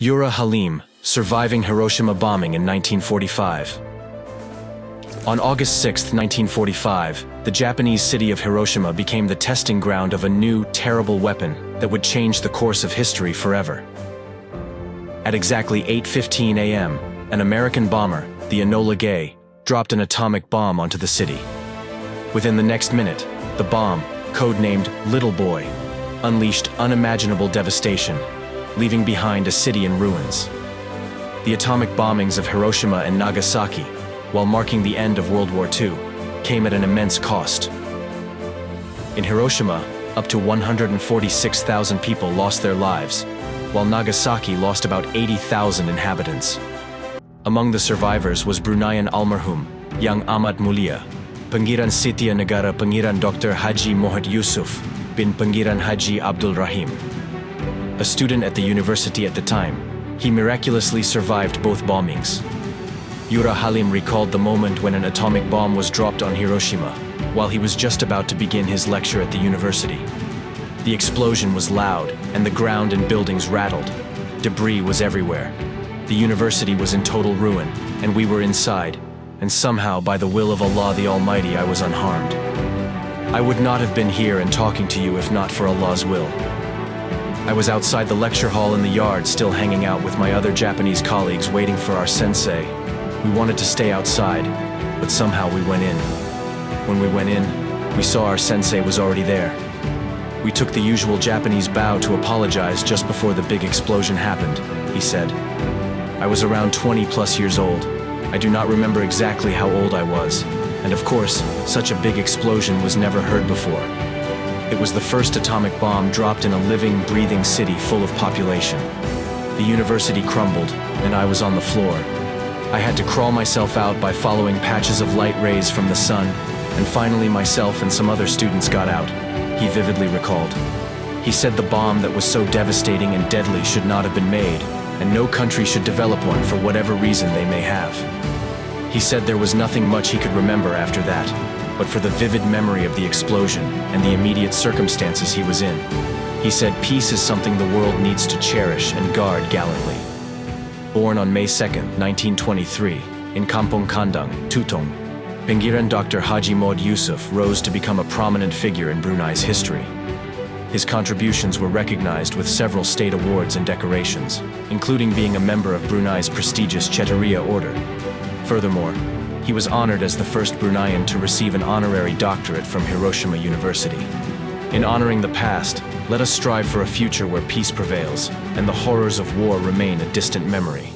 Yura Halim, surviving Hiroshima bombing in 1945. On August 6, 1945, the Japanese city of Hiroshima became the testing ground of a new, terrible weapon that would change the course of history forever. At exactly 8:15 a.m., an American bomber, the Enola Gay, dropped an atomic bomb onto the city. Within the next minute, the bomb, codenamed Little Boy, unleashed unimaginable devastation, leaving behind a city in ruins. The atomic bombings of Hiroshima and Nagasaki, while marking the end of World War II, came at an immense cost. In Hiroshima, up to 146,000 people lost their lives, while Nagasaki lost about 80,000 inhabitants. Among the survivors was Bruneian almarhum, Yang Amat Mulia, Pangeran Setia Negara Pangeran Dr. Haji Mohd Yusuf bin Pangeran Haji Abdul Rahim. A student at the university at the time, he miraculously survived both bombings. Yura Halim recalled the moment when an atomic bomb was dropped on Hiroshima, while he was just about to begin his lecture at the university. The explosion was loud, and the ground and buildings rattled. Debris was everywhere. The university was in total ruin, and we were inside, and somehow, by the will of Allah the Almighty, I was unharmed. I would not have been here and talking to you if not for Allah's will. I was outside the lecture hall in the yard, still hanging out with my other Japanese colleagues, waiting for our sensei. We wanted to stay outside, but somehow we went in. When we went in, we saw our sensei was already there. We took the usual Japanese bow to apologize just before the big explosion happened, he said. I was around 20+ years old. I do not remember exactly how old I was, and of course, such a big explosion was never heard before. It was the first atomic bomb dropped in a living, breathing city full of population. The university crumbled, and I was on the floor. I had to crawl myself out by following patches of light rays from the sun, and finally myself and some other students got out, he vividly recalled. He said the bomb that was so devastating and deadly should not have been made, and no country should develop one for whatever reason they may have. He said there was nothing much he could remember after that, but for the vivid memory of the explosion and the immediate circumstances he was in. He said peace is something the world needs to cherish and guard gallantly. Born on May 2, 1923, in Kampong Kandang, Tutong, Pangeran Dr. Haji Mohd Yusuf rose to become a prominent figure in Brunei's history. His contributions were recognized with several state awards and decorations, including being a member of Brunei's prestigious Chateria Order. Furthermore, he was honored as the first Bruneian to receive an honorary doctorate from Hiroshima University. In honoring the past, let us strive for a future where peace prevails and the horrors of war remain a distant memory.